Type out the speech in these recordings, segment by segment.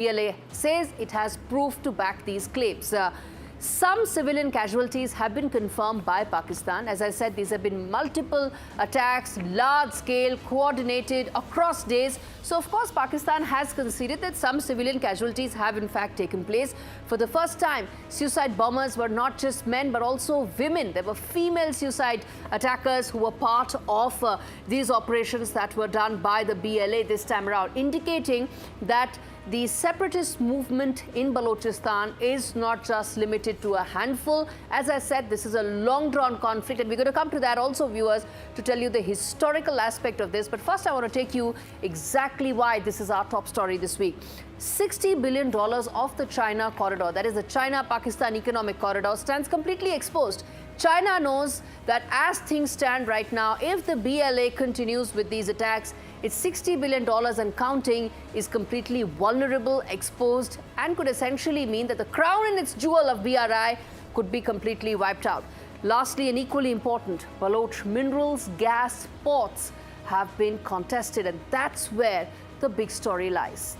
BLA says it has proof to back these claims. Some civilian casualties have been confirmed by Pakistan. As I said, these have been multiple attacks, large scale, coordinated across days. So, of course, Pakistan has conceded that some civilian casualties have in fact taken place. For the first time, suicide bombers were not just men but also women. There were female suicide attackers who were part of these operations that were done by the BLA this time around, indicating that the separatist movement in Balochistan is not just limited to a handful. As I said, this is a long-drawn conflict, and we're going to come to that also, viewers, to tell you the historical aspect of this. But first, I want to take you exactly why this is our top story this week. $60 billion of the China corridor, that is the China-Pakistan economic corridor, stands completely exposed. China knows that as things stand right now, if the BLA continues with these attacks, its $60 billion and counting is completely vulnerable, exposed, and could essentially mean that the crown and its jewel of BRI could be completely wiped out. Lastly, and equally important, Baloch minerals, gas, ports have been contested, and that's where the big story lies.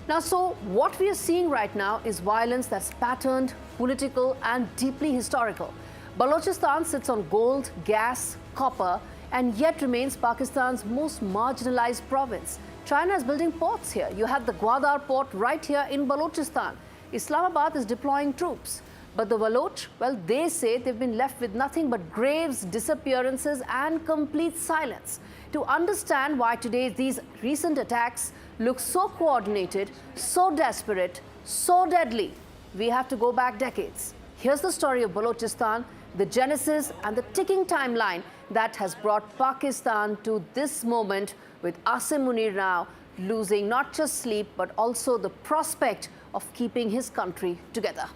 Now, so what we are seeing right now is violence that's patterned, political, and deeply historical. Balochistan sits on gold, gas, copper, and yet remains Pakistan's most marginalized province. China is building ports here. You have the Gwadar port right here in Balochistan. Islamabad is deploying troops. But the Baloch, well, they say they've been left with nothing but graves, disappearances, and complete silence. To understand why today these recent attacks look so coordinated, so desperate, so deadly, we have to go back decades. Here's the story of Balochistan, the genesis and the ticking timeline that has brought Pakistan to this moment, with Asim Munir now losing not just sleep but also the prospect of keeping his country together.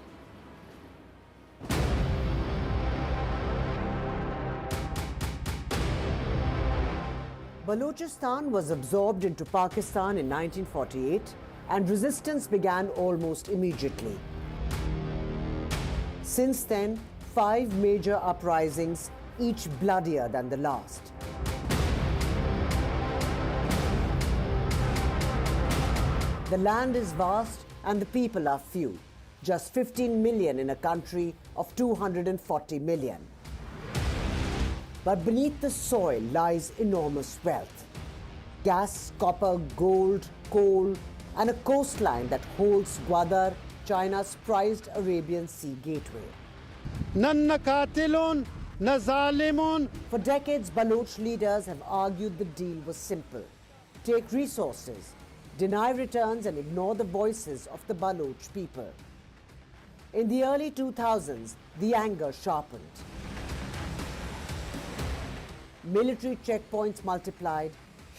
Balochistan was absorbed into Pakistan in 1948, and resistance began almost immediately. Since then, 5 major uprisings, each bloodier than the last. The land is vast and the people are few, just 15 million in a country of 240 million. But beneath the soil lies enormous wealth. Gas, copper, gold, coal, and a coastline that holds Gwadar, China's prized Arabian Sea gateway. For decades, Baloch leaders have argued the deal was simple. Take resources, deny returns, and ignore the voices of the Baloch people. In the early 2000s, the anger sharpened. Military checkpoints multiplied,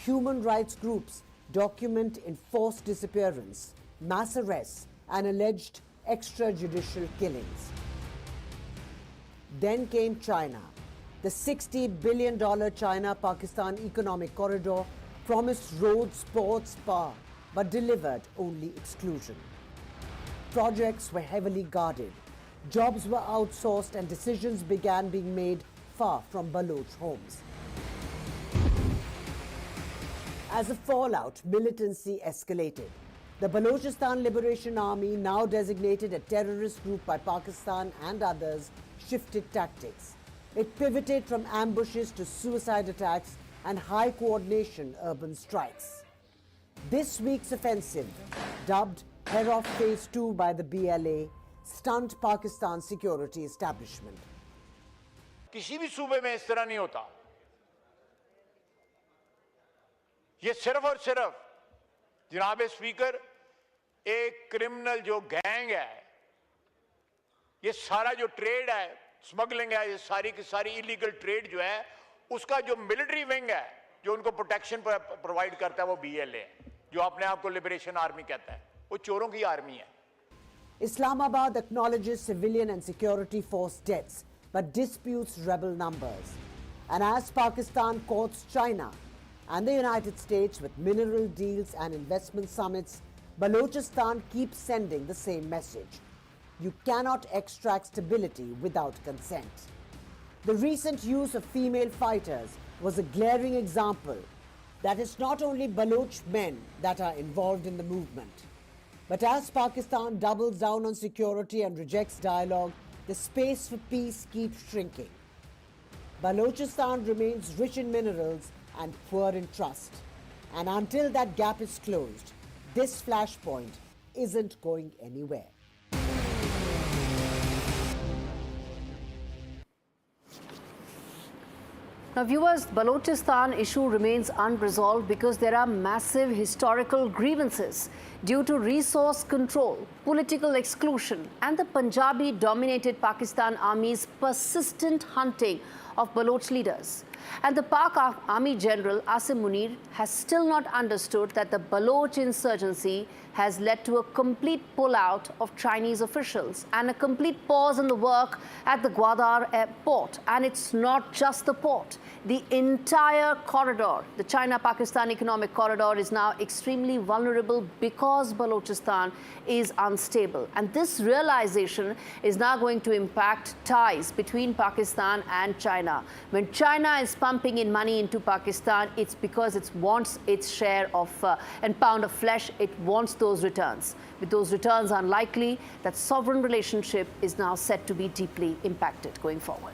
human rights groups document enforced disappearance, mass arrests, and alleged extrajudicial killings. Then came China. The $60 billion China-Pakistan economic corridor promised roads, ports, power, but delivered only exclusion. Projects were heavily guarded, jobs were outsourced, and decisions began being made far from Baloch homes. As a fallout, militancy escalated. The Balochistan Liberation Army, now designated a terrorist group by Pakistan and others, shifted tactics. It pivoted from ambushes to suicide attacks and high coordination urban strikes. This week's offensive, dubbed Herof Phase 2 by the BLA, stunned Pakistan's security establishment. किसी भी सूबे में इस तरह नहीं होता। ये सिर्फ और सिर्फ जनाब स्पीकर एक क्रिमिनल जो गैंग है, ये सारा जो ट्रेड है, स्मगलिंग है, ये सारी की सारी इलीगल ट्रेड जो है, उसका जो मिलिट्री विंग है, जो उनको प्रोटेक्शन प्रोवाइड करता है, वो बीएलए है, जो अपने आप को लिबरेशन आर्मी कहता है, वो चोरों की आर्मी है। Islamabad acknowledges civilian and security force deaths, but disputes rebel numbers. And as Pakistan courts China and the United States with mineral deals and investment summits, Balochistan keeps sending the same message. You cannot extract stability without consent. The recent use of female fighters was a glaring example. that it's not only Baloch men that are involved in the movement. But as Pakistan doubles down on security and rejects dialogue, the space for peace keeps shrinking. Balochistan remains rich in minerals and poor in trust. And until that gap is closed, this flashpoint isn't going anywhere. Now, viewers, Balochistan issue remains unresolved because there are massive historical grievances due to resource control, political exclusion, and the Punjabi-dominated Pakistan Army's persistent hunting of Baloch leaders. And the Pak Army General Asim Munir has still not understood that the Baloch insurgency has led to a complete pullout of Chinese officials and a complete pause in the work at the Gwadar airport. And it's not just the port. The entire corridor, the China-Pakistan economic corridor, is now extremely vulnerable because Balochistan is unstable. And this realization is now going to impact ties between Pakistan and China. When China is pumping in money into Pakistan, it's because it wants its share of and pound of flesh. It wants those returns. With those returns unlikely, that sovereign relationship is now set to be deeply impacted going forward.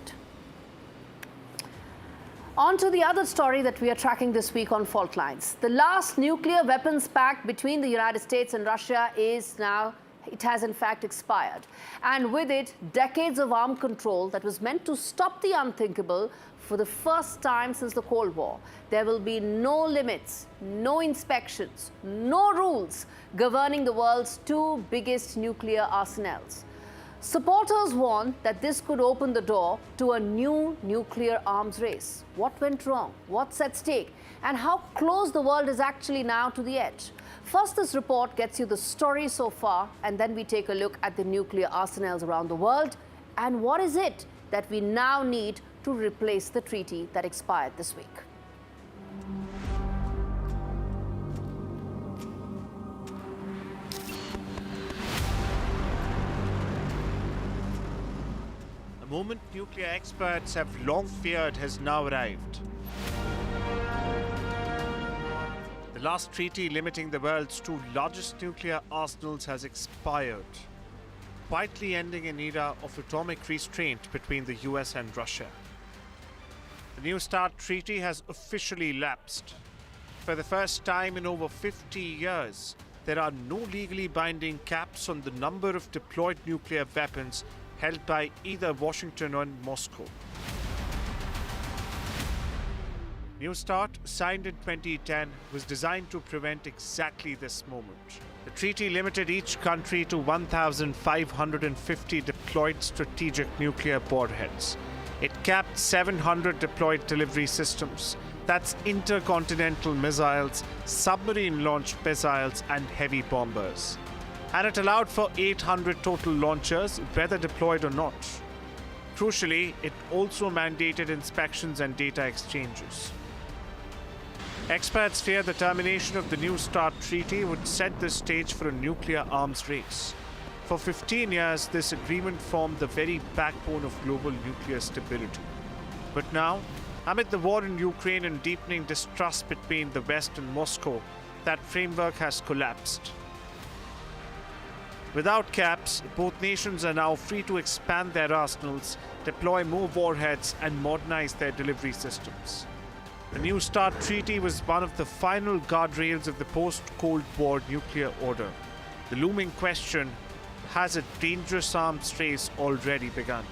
On to the other story that we are tracking this week on fault lines. The last nuclear weapons pact between the United States and Russia is now, it has in fact expired. And with it, decades of armed control that was meant to stop the unthinkable for the first time since the Cold War. There will be no limits, no inspections, no rules governing the world's two biggest nuclear arsenals. Supporters warn that this could open the door to a new nuclear arms race. What went wrong? What's at stake? And how close the world is actually now to the edge? First, this report gets you the story so far, and then we take a look at the nuclear arsenals around the world. And what is it that we now need to replace the treaty that expired this week? The moment nuclear experts have long feared has now arrived. The last treaty limiting the world's two largest nuclear arsenals has expired, quietly ending an era of atomic restraint between the US and Russia. The New START treaty has officially lapsed. For the first time in over 50 years, there are no legally binding caps on the number of deployed nuclear weapons held by either Washington or Moscow. New START, signed in 2010, was designed to prevent exactly this moment. The treaty limited each country to 1,550 deployed strategic nuclear warheads. It capped 700 deployed delivery systems. That's intercontinental missiles, submarine-launched missiles, and heavy bombers. And it allowed for 800 total launchers, whether deployed or not. Crucially, it also mandated inspections and data exchanges. Experts fear the termination of the New START treaty would set the stage for a nuclear arms race. For 15 years, this agreement formed the very backbone of global nuclear stability. But now, amid the war in Ukraine and deepening distrust between the West and Moscow, that framework has collapsed. Without caps, both nations are now free to expand their arsenals, deploy more warheads, and modernize their delivery systems. The New START treaty was one of the final guardrails of the post-Cold War nuclear order. The looming question, has a dangerous arms race already begun?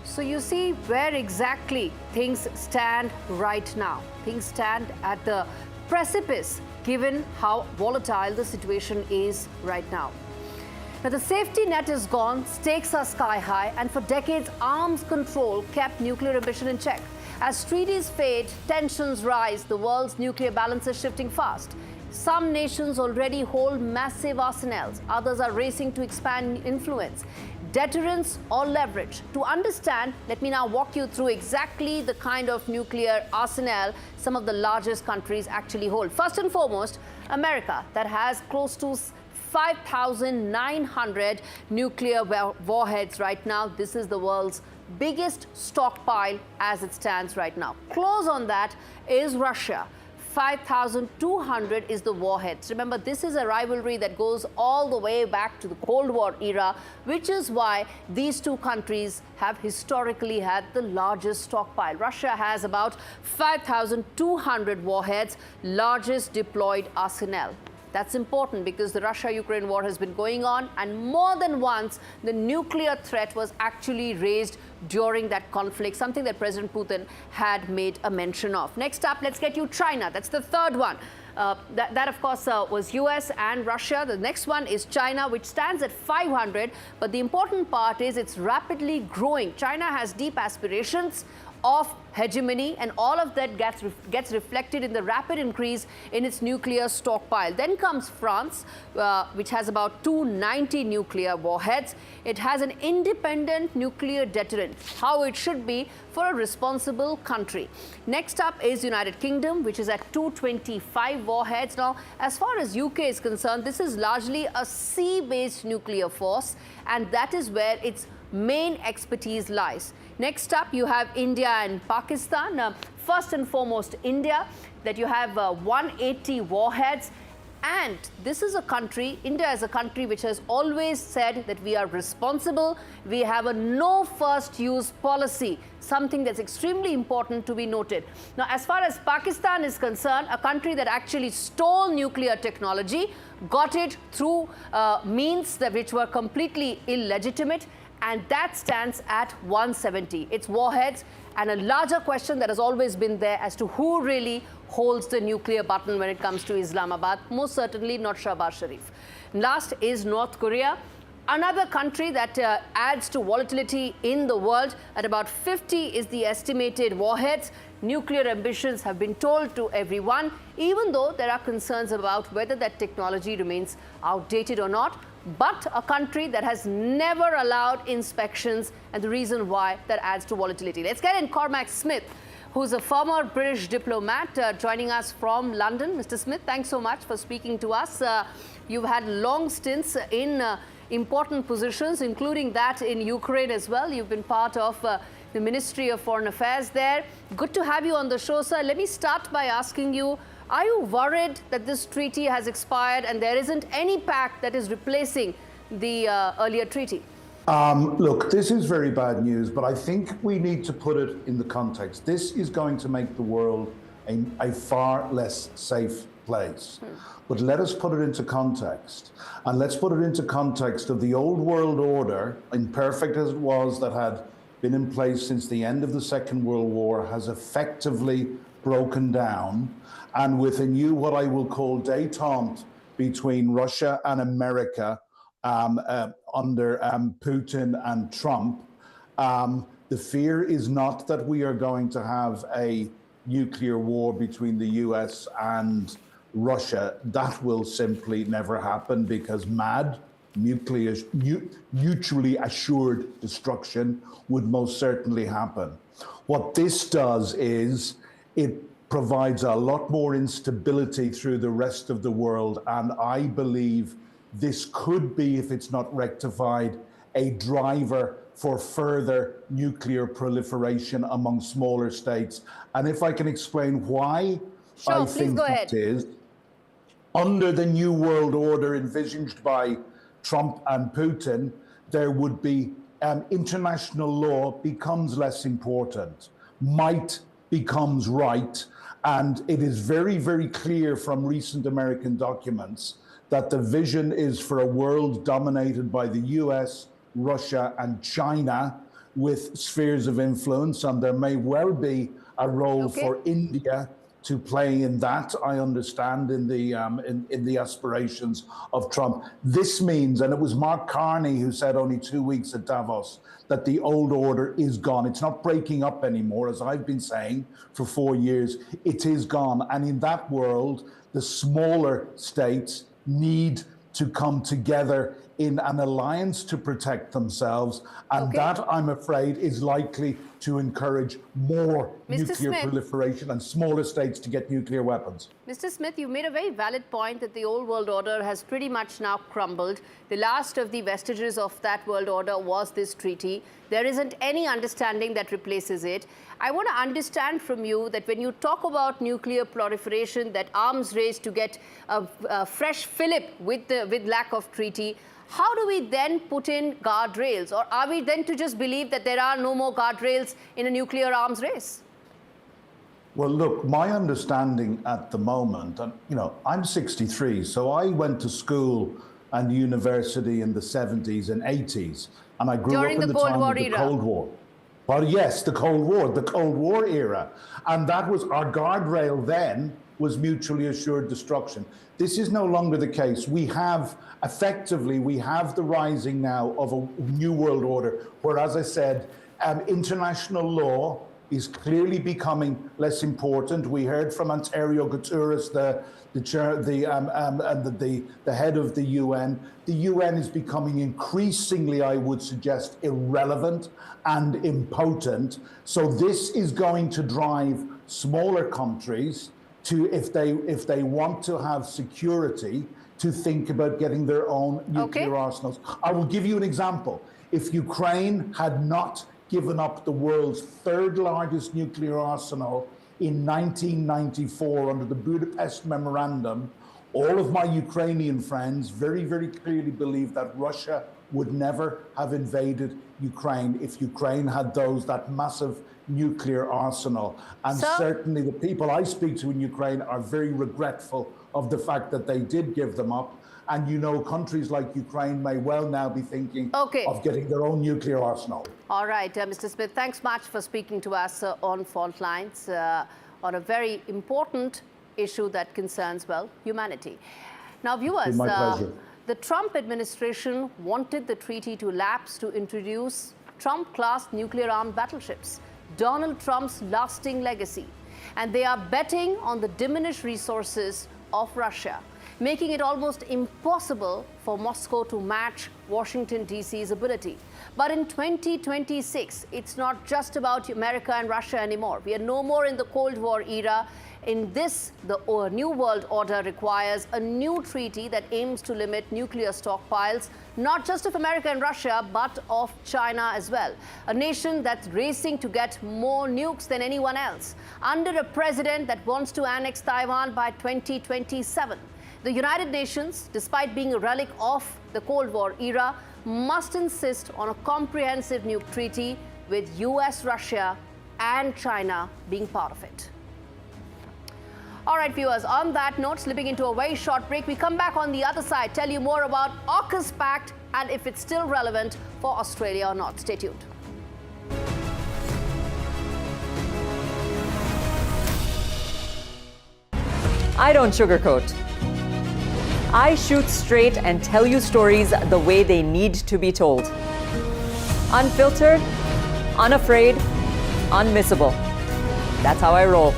So you see where exactly things stand right now. Things stand at the precipice, given how volatile the situation is right now. Now, the safety net is gone, stakes are sky high, and for decades, arms control kept nuclear ambition in check. As treaties fade, tensions rise, the world's nuclear balance is shifting fast. Some nations already hold massive arsenals, others are racing to expand influence. Deterrence or leverage? To understand, let me now walk you through exactly the kind of nuclear arsenal some of the largest countries actually hold. First and foremost, America, that has close to 5,900 nuclear warheads right now. This is the world's biggest stockpile as it stands right now. Close on that is Russia. 5,200 is the warheads. Remember, this is a rivalry that goes all the way back to the Cold War era, which is why these two countries have historically had the largest stockpile. Russia has about 5,200 warheads, largest deployed arsenal. That's important because the Russia-Ukraine war has been going on, and more than once the nuclear threat was actually raised during that conflict, something that President Putin had made a mention of. Next up, let's get you China. That's the third one. That of course, was US and Russia. The next one is China, which stands at 500. But the important part is it's rapidly growing. China has deep aspirations of hegemony, and all of that gets reflected in the rapid increase in its nuclear stockpile. Then comes France, which has about 290 nuclear warheads. It has an independent nuclear deterrent, how it should be for a responsible country. Next up is United Kingdom, which is at 225 warheads. Now, as far as UK is concerned, this is largely a sea-based nuclear force, and that is where its main expertise lies. Next up, you have India and Pakistan. First and foremost, India, that you have 180 warheads. And this is a country, India is a country which has always said that we are responsible. We have a no first use policy, something that's extremely important to be noted. Now, as far as Pakistan is concerned, a country that actually stole nuclear technology, got it through means which were completely illegitimate, and that stands at 170. It's warheads, and a larger question that has always been there as to who really holds the nuclear button when it comes to Islamabad. Most certainly not Shahbaz Sharif. Last is North Korea, another country that adds to volatility in the world. At about 50 is the estimated warheads. Nuclear ambitions have been told to everyone, even though there are concerns about whether that technology remains outdated or not. But a country that has never allowed inspections, and the reason why that adds to volatility. Let's get in Cormac Smith, who's a former British diplomat, joining us from London. Mr. Smith, thanks so much for speaking to us. You've had long stints in important positions, including that in Ukraine as well. You've been part of the Ministry of Foreign Affairs there. Good to have you on the show, sir. Let me start by asking you, are you worried that this treaty has expired and there isn't any pact that is replacing the earlier treaty? Look, this is very bad news, but I think we need to put it in the context. This is going to make the world a far less safe place. But let us put it into context. And let's put it into context of the old world order, imperfect as it was, that had been in place since the end of the Second World War, has effectively broken down. And with a new, what I will call détente between Russia and America under Putin and Trump, the fear is not that we are going to have a nuclear war between the US and Russia. That will simply never happen, because mutually assured destruction would most certainly happen. What this does is it provides a lot more instability through the rest of the world, and I believe this could be, if it's not rectified, a driver for further nuclear proliferation among smaller states. And if I can explain why I think it is, under the new world order envisaged by Trump and Putin, there would be international law becomes less important. Might becomes right. And it is very, very clear from recent American documents that the vision is for a world dominated by the US, Russia, and China, with spheres of influence. And there may well be a role for India to play in that, I understand, in the aspirations of Trump. This means, and it was Mark Carney who said only 2 weeks at Davos, that the old order is gone. It's not breaking up anymore, as I've been saying for 4 years. It is gone. And in that world, the smaller states need to come together in an alliance to protect themselves, and Okay. that, I'm afraid, is likely to encourage more Mr. nuclear Smith. proliferation and smaller states to get nuclear weapons. Mr. Smith, you made a very valid point that the old world order has pretty much now crumbled. The last of the vestiges of that world order was this treaty. There isn't any understanding that replaces it. I want to understand from you that when you talk about nuclear proliferation, that arms race to get a fresh fillip with lack of treaty, how do we then put in guardrails? Or are we then to just believe that there are no more guardrails in a nuclear arms race? Well, look, my understanding at the moment, and I'm 63, so I went to school and university in the 70s and 80s, and I grew During up in the the Cold time War of the era. Cold War. Well, yes, the Cold War era. And that was our guardrail then, was mutually assured destruction. This is no longer the case. We have the rising now of a new world order, where, as I said, international law is clearly becoming less important. We heard from Antonio Guterres, the head of the UN. The UN is becoming increasingly, I would suggest, irrelevant and impotent. So this is going to drive smaller countries to, if they want to have security, to think about getting their own nuclear arsenals. I will give you an example. If Ukraine had not given up the world's third largest nuclear arsenal in 1994 under the Budapest Memorandum, all of my Ukrainian friends very, very clearly believe that Russia would never have invaded Ukraine if Ukraine had that massive nuclear arsenal. And certainly the people I speak to in Ukraine are very regretful of the fact that they did give them up. And countries like Ukraine may well now be thinking of getting their own nuclear arsenal. All right, Mr. Smith, thanks much for speaking to us on Fault Lines on a very important issue that concerns, well, humanity. Now, viewers, my pleasure. The Trump administration wanted the treaty to lapse to introduce Trump-class nuclear-armed battleships, Donald Trump's lasting legacy. And they are betting on the diminished resources of Russia, making it almost impossible for Moscow to match Washington, D.C.'s ability. But in 2026, it's not just about America and Russia anymore. We are no more in the Cold War era. In this, the New World Order requires a new treaty that aims to limit nuclear stockpiles, not just of America and Russia, but of China as well. A nation that's racing to get more nukes than anyone else, under a president that wants to annex Taiwan by 2027. The United Nations, despite being a relic of the Cold War era, must insist on a comprehensive nuke treaty with US, Russia, and China being part of it. All right, viewers, on that note, slipping into a very short break, we come back on the other side, tell you more about AUKUS Pact and if it's still relevant for Australia or not. Stay tuned. I don't sugarcoat. I shoot straight and tell you stories the way they need to be told. Unfiltered, unafraid, unmissable. That's how I roll.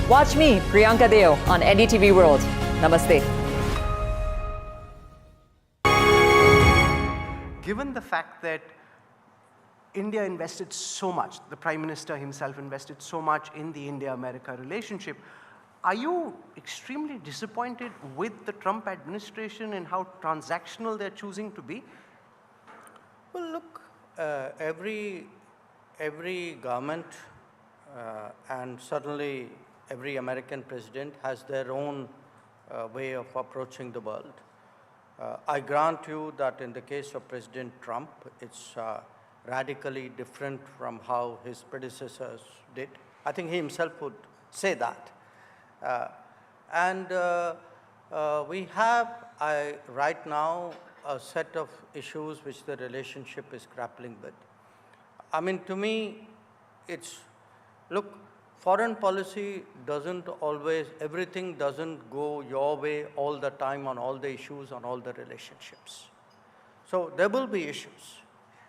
Watch me, Priyanka Deo, on NDTV World. Namaste. Given the fact that India invested so much, the Prime Minister himself invested so much in the India-America relationship, are you extremely disappointed with the Trump administration and how transactional they're choosing to be? Well, look, every government and certainly every American president has their own way of approaching the world. I grant you that in the case of President Trump, it's radically different from how his predecessors did. I think he himself would say that. We have right now a set of issues which the relationship is grappling with. I mean, to me, it's, look, foreign policy doesn't always, everything doesn't go your way all the time on all the issues, on all the relationships. So there will be issues,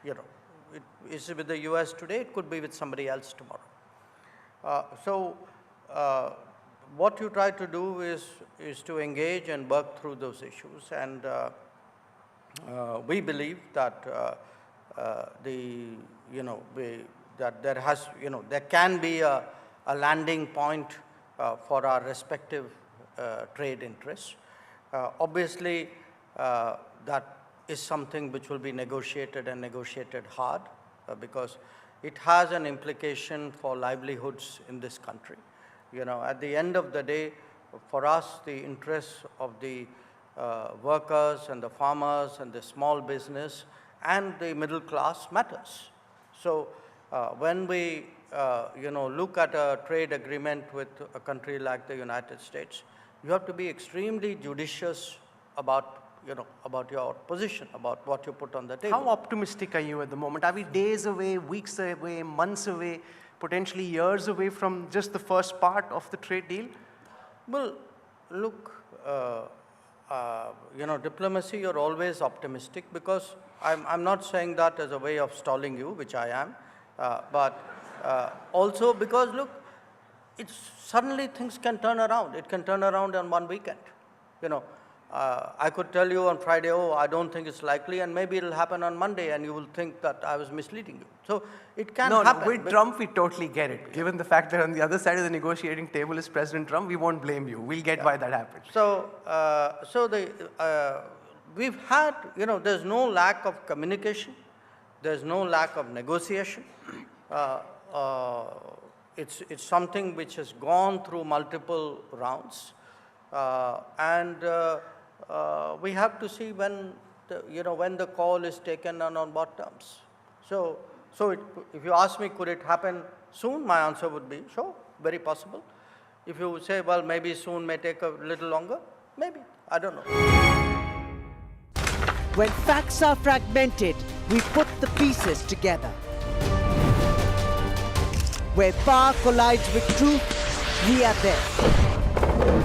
It is with the US today, it could be with somebody else tomorrow. What you try to do is to engage and work through those issues. And we believe that that there can be a landing point for our respective trade interests. Obviously, that is something which will be negotiated and negotiated hard because it has an implication for livelihoods in this country. At the end of the day, for us, the interests of the workers and the farmers and the small business and the middle class matters. So when we look at a trade agreement with a country like the United States, you have to be extremely judicious about your position, about what you put on the table. How optimistic are you at the moment? Are we days away, weeks away, months away, potentially years away from just the first part of the trade deal? Well, look, diplomacy, you're always optimistic because I'm not saying that as a way of stalling you, which I am, but also because, look, suddenly things can turn around. It can turn around on one weekend. I could tell you on Friday, oh, I don't think it's likely, and maybe it'll happen on Monday, and you will think that I was misleading you. So it can happen. No, with Trump, we totally get it. Given the fact that on the other side of the negotiating table is President Trump, we won't blame you. We'll get why that happened. So, we've had, there's no lack of communication. There's no lack of negotiation. It's something which has gone through multiple rounds. We have to see when the call is taken and on what terms. So if you ask me, could it happen soon? My answer would be, sure, very possible. If you say, well, maybe soon may take a little longer, maybe, I don't know. When facts are fragmented, we put the pieces together. Where power collides with truth, we are there.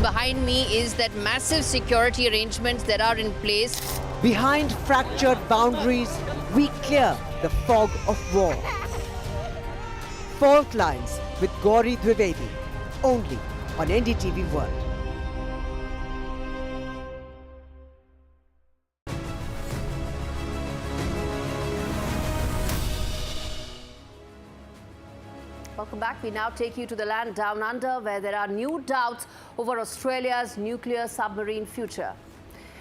Behind me is that massive security arrangements that are in place. Behind fractured boundaries, we clear the fog of war. Fault Lines with Gauri Dwivedi, only on NDTV World. Welcome back. We now take you to the land down under, where there are new doubts over Australia's nuclear submarine future.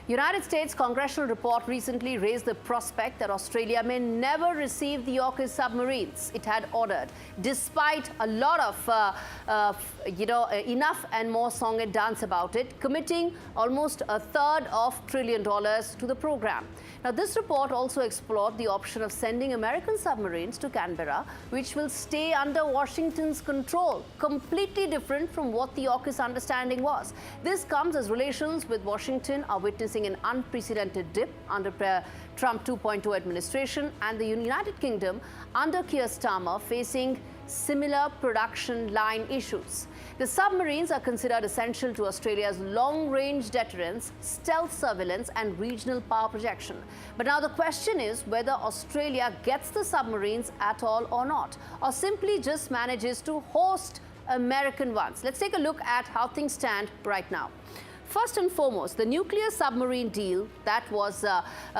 United States congressional report recently raised the prospect that Australia may never receive the AUKUS submarines it had ordered, despite a lot of, enough and more song and dance about it, committing almost $1/3 of $1 trillion to the program. Now, this report also explored the option of sending American submarines to Canberra, which will stay under Washington's control, completely different from what the AUKUS understanding was. This comes as relations with Washington are witnessing an unprecedented dip under Trump 2.0 administration, and the United Kingdom under Keir Starmer facing similar production line issues. The submarines are considered essential to Australia's long-range deterrence, stealth surveillance and regional power projection. But now the question is whether Australia gets the submarines at all or not, or simply just manages to host American ones. Let's take a look at how things stand right now. First and foremost, the nuclear submarine deal that was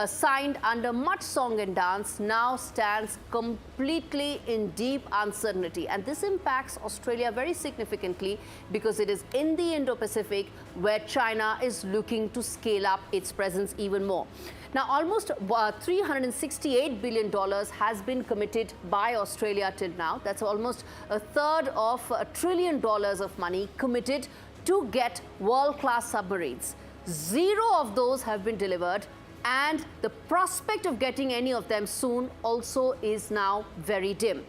signed under much song and dance now stands completely in deep uncertainty. And this impacts Australia very significantly because it is in the Indo-Pacific where China is looking to scale up its presence even more. Now, almost $368 billion has been committed by Australia till now. That's almost 1/3 of $1 trillion of money committed to get world-class submarines. 0 of those have been delivered, and the prospect of getting any of them soon also is now very dim.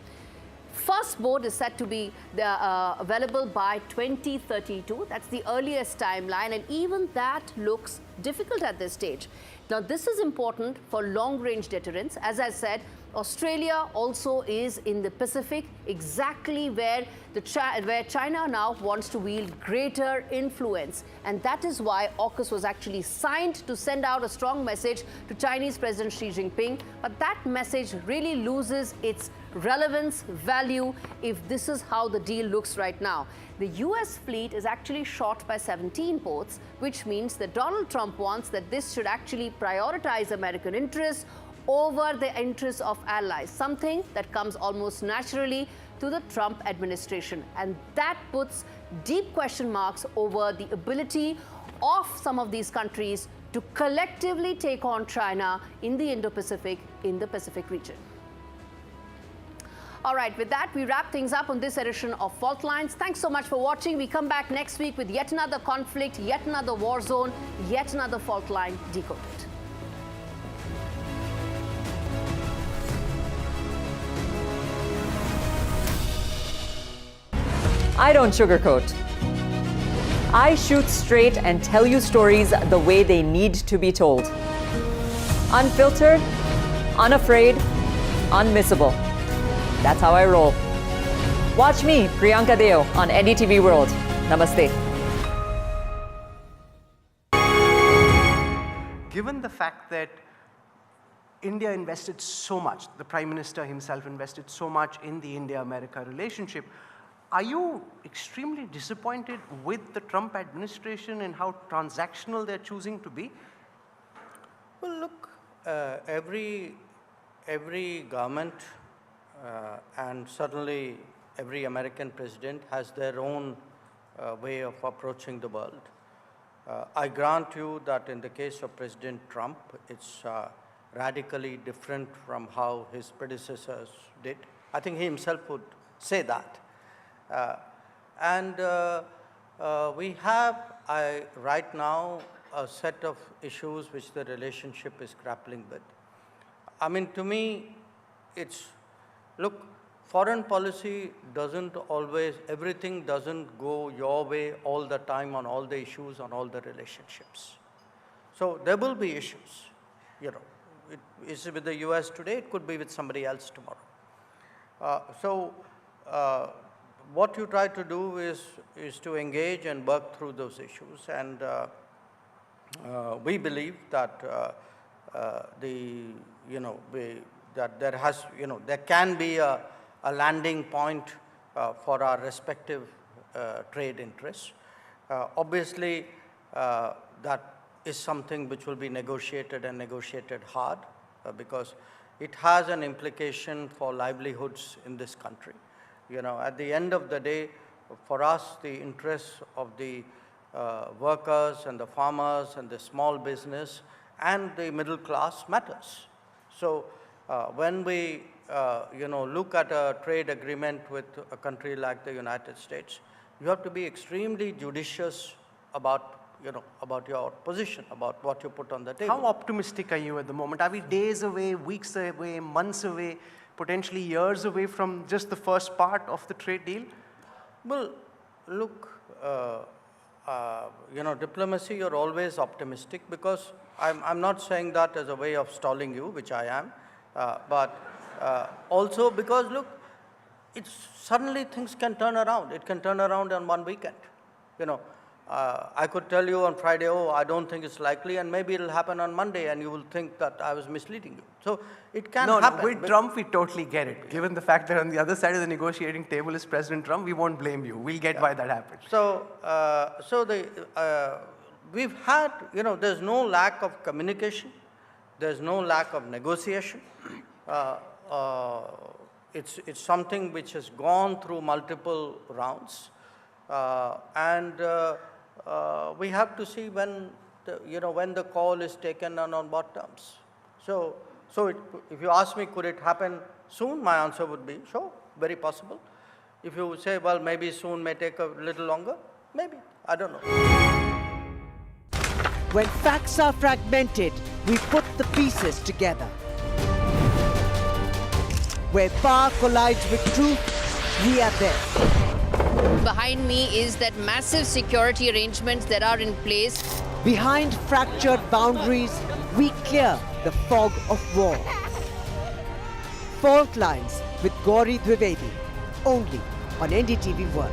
First boat is set to be available by 2032. That's the earliest timeline, and even that looks difficult at this stage. Now, this is important for long-range deterrence. As I said, Australia also is in the Pacific, exactly where China now wants to wield greater influence. And that is why AUKUS was actually signed to send out a strong message to Chinese President Xi Jinping. But that message really loses its relevance, value, if this is how the deal looks right now. The US fleet is actually short by 17 ports, which means that Donald Trump wants that this should actually prioritize American interests over the interests of allies, something that comes almost naturally to the Trump administration. And that puts deep question marks over the ability of some of these countries to collectively take on China in the Indo-Pacific, in the Pacific region. All right, with that, we wrap things up on this edition of Fault Lines. Thanks so much for watching. We come back next week with yet another conflict, yet another war zone, yet another fault line decoded. I don't sugarcoat. I shoot straight and tell you stories the way they need to be told. Unfiltered, unafraid, unmissable. That's how I roll. Watch me, Priyanka Deo, on NDTV World. Namaste. Given the fact that India invested so much, the Prime Minister himself invested so much in the India-America relationship, are you extremely disappointed with the Trump administration and how transactional they're choosing to be? Well, look, every government and certainly every American president has their own way of approaching the world. I grant you that in the case of President Trump, it's radically different from how his predecessors did. I think he himself would say that. We have right now a set of issues which the relationship is grappling with. I mean, to me, it's, look, foreign policy doesn't always, everything doesn't go your way all the time on all the issues, on all the relationships. So there will be issues, you know. It is with the US today, it could be with somebody else tomorrow. What you try to do is to engage and work through those issues, and we believe that that there can be a landing point for our respective trade interests. Obviously, that is something which will be negotiated and negotiated hard because it has an implication for livelihoods in this country. You know, at the end of the day, for us, the interests of the workers and the farmers and the small business and the middle class matters. So when we look at a trade agreement with a country like the United States, you have to be extremely judicious about your position, about what you put on the table. How optimistic are you at the moment? Are we days away, weeks away, months away, potentially years away from just the first part of the trade deal? Well, look, diplomacy, you're always optimistic because I'm not saying that as a way of stalling you, which I am, but also because, look, suddenly things can turn around. It can turn around on one weekend. You know, I could tell you on Friday, oh, I don't think it's likely, and maybe it'll happen on Monday, and you will think that I was misleading you. So it can happen. No, with Trump, we totally get it. Given the fact that on the other side of the negotiating table is President Trump, we won't blame you. We'll get why that happened. So, we've had, there's no lack of communication. There's no lack of negotiation. It's something which has gone through multiple rounds. We have to see when the call is taken and on what terms. So if you ask me, could it happen soon? My answer would be, sure, very possible. If you say, well, maybe soon may take a little longer, maybe, I don't know. When facts are fragmented, we put the pieces together. Where power collides with truth, we are there. Behind me is that massive security arrangements that are in place. Behind fractured boundaries, we clear the fog of war. Fault Lines with Gauri Dwivedi, only on NDTV World.